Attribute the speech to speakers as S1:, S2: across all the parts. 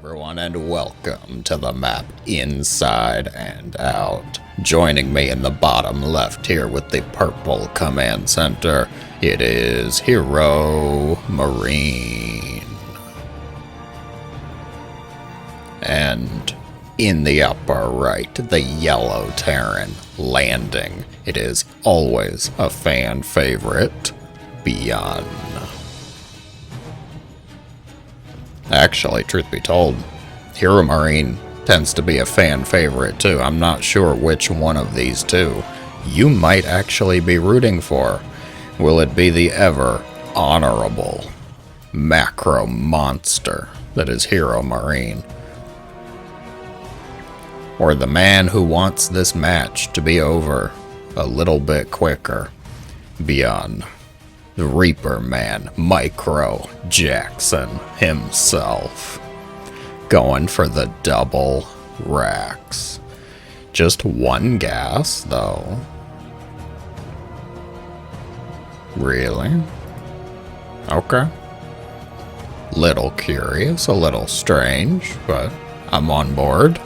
S1: everyone, and welcome to the map Inside and Out. Joining me in the bottom left here with the purple command center, it is HeroMarine. And in the upper right, the yellow Terran landing. It is always a fan favorite, byun. Actually, truth be told, HeroMarine tends to be a fan favorite too. I'm not sure which one of these two you might actually be rooting for. Will it be the ever honorable macro monster that is HeroMarine? Or the man who wants this match to be over a little bit quicker, byun? The Reaper man, Micro Jackson himself, going for the double racks. Just one gas, though. Really? Okay. Little curious, a little strange, but I'm on board.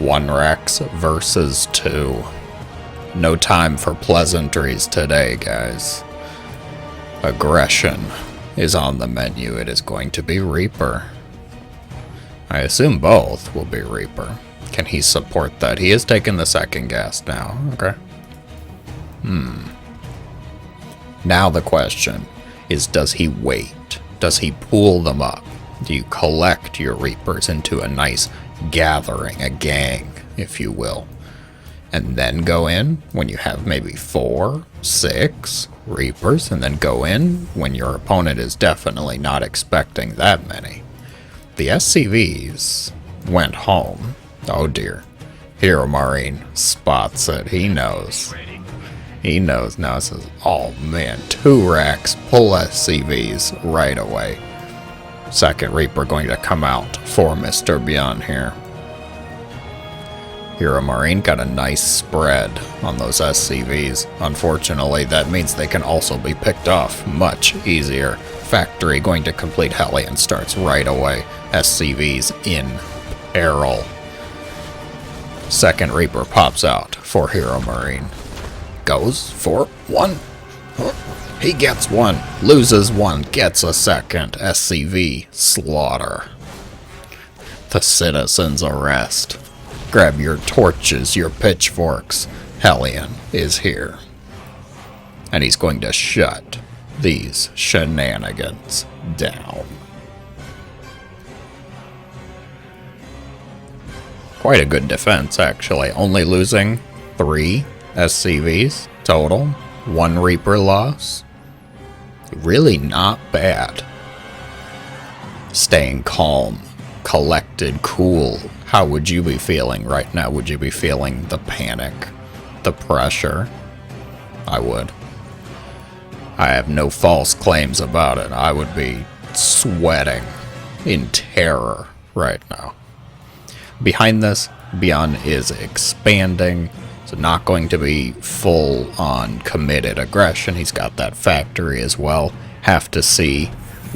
S1: 1 racks versus 2. No time for pleasantries today, guys. Aggression is on the menu. It is going to be Reaper. I assume both will be Reaper. Can he support that? He is taking the second gas now. Okay. Now the question is, does he wait? Does he pool them up? Do you collect your Reapers into a nice gathering, a gang, if you will, and then go in when you have maybe 4, 6 Reapers, and then go in when your opponent is definitely not expecting that many? The SCVs went home. Oh dear. HeroMarine spots it. He knows. He knows now. Says, oh man, 2 racks, pull SCVs right away. Second Reaper going to come out for Mr. byun here. HeroMarine got a nice spread on those SCVs. Unfortunately, that means they can also be picked off much easier. Factory going to complete Hellion starts right away. SCVs in peril. Second Reaper pops out for HeroMarine. Goes for 1. He gets 1, loses 1, gets a second. SCV slaughter. The citizens arrest. Grab your torches, your pitchforks. Hellion is here. And he's going to shut these shenanigans down. Quite a good defense, actually. Only losing 3 SCVs total. 1 Reaper loss. Really not bad. Staying calm, collected, cool. How would you be feeling right now? Would you be feeling the panic, the pressure? I would. I have no false claims about it. I would be sweating in terror right now. Behind this, byun is expanding. So not going to be full-on committed aggression. He's got that factory as well. Have to see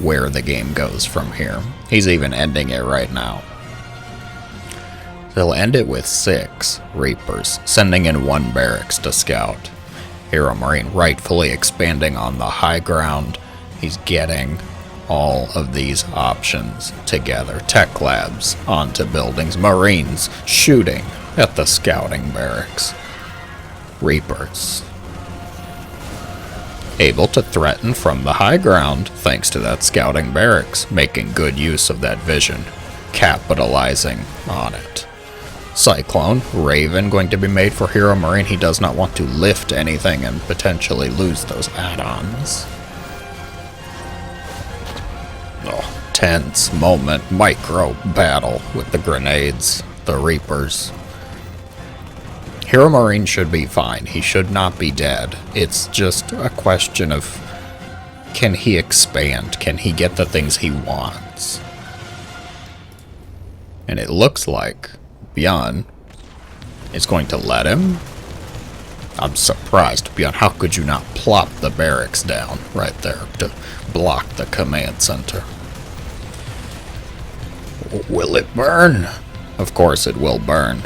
S1: where the game goes from here. He's even ending it right now. He'll end it with 6 Reapers, sending in 1 barracks to scout. HeroMarine rightfully expanding on the high ground. He's getting all of these options together. Tech labs onto buildings. Marines shooting at the scouting barracks. Reapers able to threaten from the high ground thanks to that scouting barracks, making good use of that vision, capitalizing on it. Cyclone Raven going to be made for HeroMarine. He does not want to lift anything and potentially lose those add-ons. Oh, tense moment, micro battle with the grenades, the Reapers. HeroMarine should be fine. He should not be dead. It's just a question of, can he expand? Can he get the things he wants? And it looks like byun is going to let him. I'm surprised, byun. How could you not plop the barracks down right there to block the command center? Will it burn? Of course it will burn.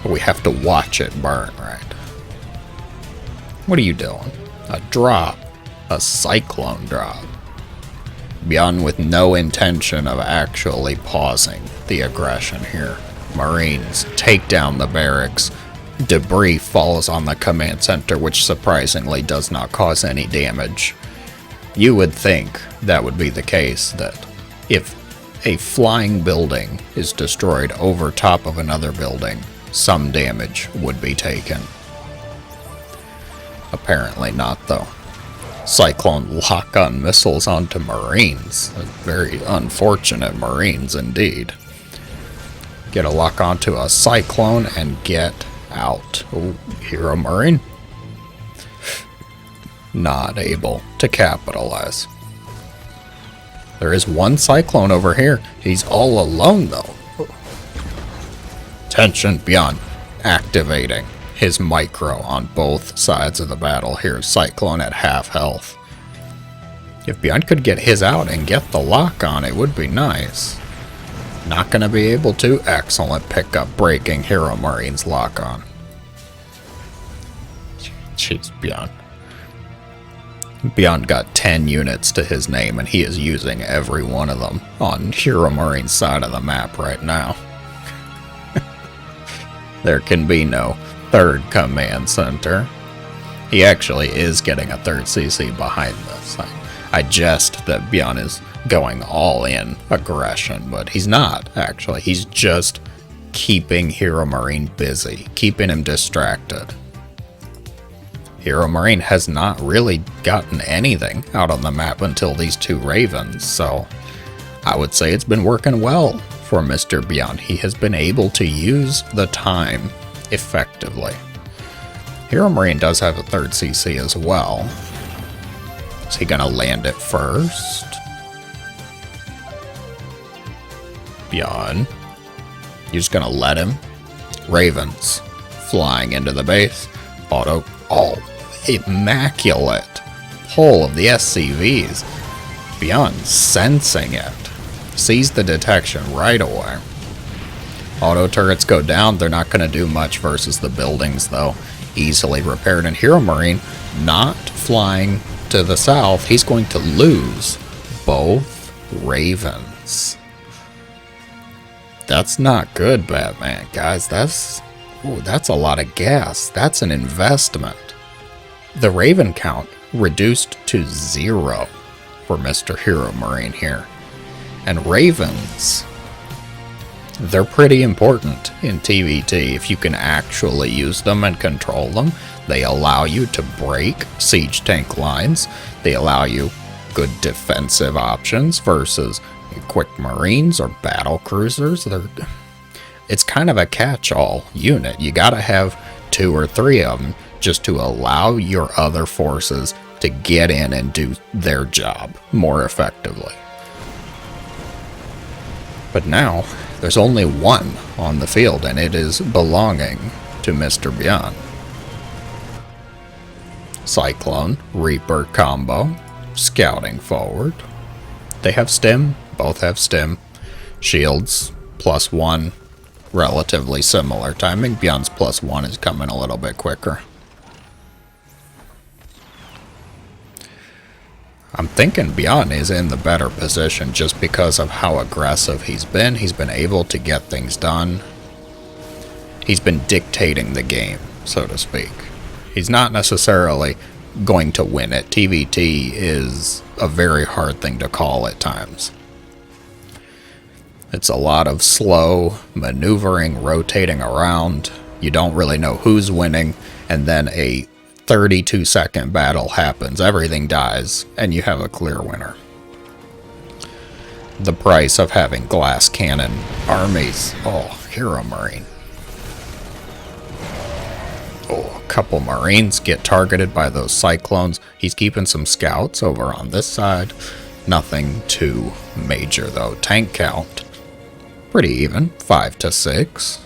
S1: But we have to watch it burn, right? What are you doing? A drop. A cyclone drop. byun with no intention of actually pausing the aggression here. Marines take down the barracks. Debris falls on the command center, which surprisingly does not cause any damage. You would think that would be the case, that if a flying building is destroyed over top of another building, some damage would be taken. Apparently not, though. Cyclone lock-on missiles onto Marines. Very unfortunate Marines indeed. Get a lock onto a Cyclone and get out. Oh, HeroMarine. Not able to capitalize. There is one Cyclone over here. He's all alone, though. Tension byun activating his micro on both sides of the battle here. Cyclone at half health. If byun could get his out and get the lock on, it would be nice. Not going to be able to. Excellent pickup, breaking HeroMarine's lock on. Jeez, byun. byun got 10 units to his name, and he is using every one of them on HeroMarine's side of the map right now. There can be no third command center. He actually is getting a third CC behind this. I jest that byun is going all in aggression, but he's not, actually. He's just keeping HeroMarine busy, keeping him distracted. HeroMarine has not really gotten anything out on the map until these two Ravens, so I would say it's been working well for Mr. byun. He has been able to use the time effectively. HeroMarine does have a third CC as well. Is he gonna land it first? byun. You're just gonna let him? Ravens flying into the base. Auto. Oh, immaculate pull of the SCVs. byun sensing it. Sees the detection right away. Auto turrets go down. They're not going to do much versus the buildings, though. Easily repaired. And HeroMarine not flying to the south. He's going to lose both Ravens. That's not good, Batman. Guys, that's a lot of gas. That's an investment. The Raven count reduced to 0 for Mr. HeroMarine here. And Ravens, they're pretty important in TvT. If you can actually use them and control them, they allow you to break siege tank lines. They allow you good defensive options versus quick Marines or battle cruisers. It's kind of a catch-all unit. You gotta have 2 or 3 of them just to allow your other forces to get in and do their job more effectively. But now, there's only one on the field, and it is belonging to Mr. byun. Cyclone, Reaper combo, scouting forward. They have stim, both have stim. Shields, +1, relatively similar timing. byun's +1 is coming a little bit quicker. I'm thinking byun is in the better position just because of how aggressive he's been. He's been able to get things done. He's been dictating the game, so to speak. He's not necessarily going to win it. TvT is a very hard thing to call at times. It's a lot of slow maneuvering, rotating around. You don't really know who's winning, and then a 32-second battle happens, everything dies, and you have a clear winner. The price of having glass cannon armies. Oh, HeroMarine. Oh, a couple Marines get targeted by those Cyclones. He's keeping some scouts over on this side. Nothing too major, though. Tank count, pretty even, 5 to 6.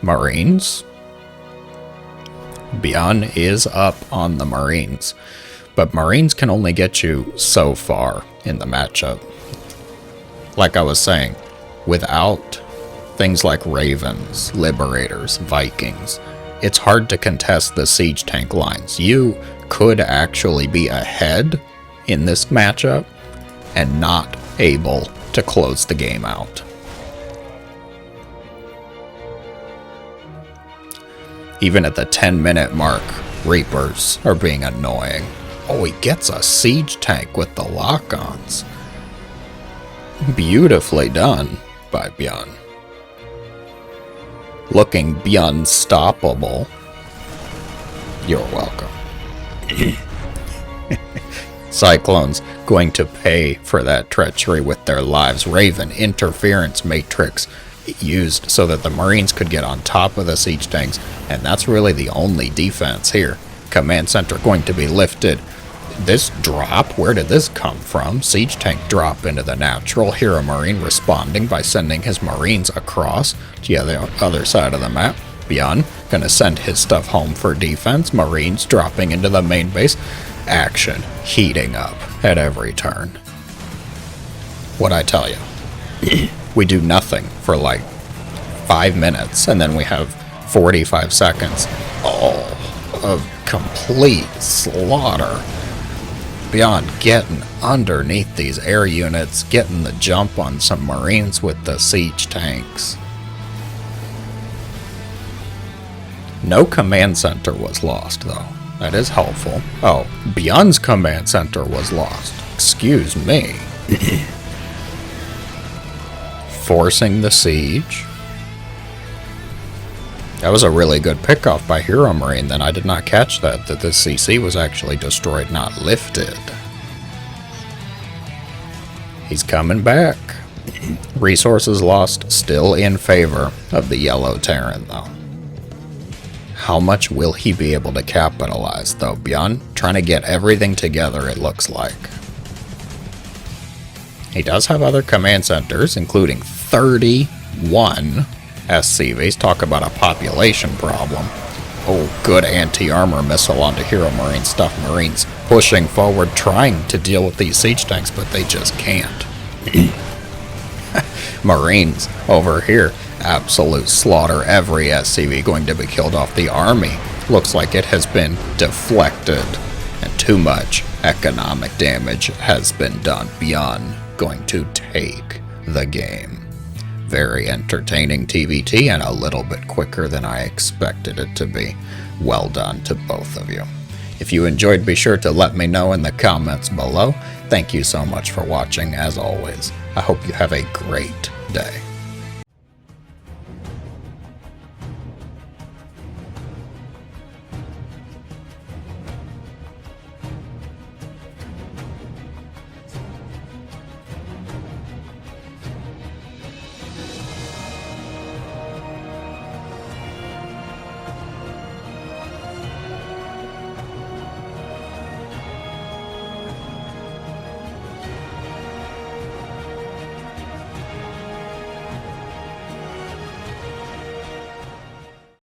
S1: Marines. byun is up on the Marines, but Marines can only get you so far in the matchup. Like I was saying, Without things like Ravens, Liberators, Vikings, it's hard to contest the siege tank lines. You could actually be ahead in this matchup and not able to close the game out. Even at the 10-minute mark, Reapers are being annoying. Oh, he gets a siege tank with the lock-ons. Beautifully done by byun. Looking byun-stoppable. You're welcome. Cyclone's going to pay for that treachery with their lives. Raven, interference matrix used so that the Marines could get on top of the siege tanks, and that's really the only defense here. Command center going to be lifted. This drop, where did this come from? Siege tank drop into the natural. HeroMarine responding by sending his Marines across to the other side of the map. byun gonna send his stuff home for defense. Marines dropping into the main base. Action heating up at every turn. What'd I tell you? We do nothing for like 5 minutes, and then we have 45 seconds of complete slaughter. byun getting underneath these air units, getting the jump on some Marines with the siege tanks. No command center was lost, though. That is helpful. Oh, byun's command center was lost. Excuse me. Forcing the siege. That was a really good pickoff by HeroMarine. Then I did not catch that this CC was actually destroyed, not lifted. He's coming back. Resources lost, still in favor of the yellow Terran, though. How much will he be able to capitalize, though? byun trying to get everything together, it looks like. He does have other command centers, including 31 SCVs. Talk about a population problem. Oh, good anti-armor missile onto HeroMarine stuff. Marines pushing forward, trying to deal with these siege tanks, but they just can't. Marines over here. Absolute slaughter. Every SCV going to be killed off. The army looks like it has been deflected, and too much economic damage has been done. byun going to take the game. Very entertaining TvT and a little bit quicker than I expected it to be. Well done to both of you. If you enjoyed, be sure to let me know in the comments below. Thank you so much for watching, as always. I hope you have a great day.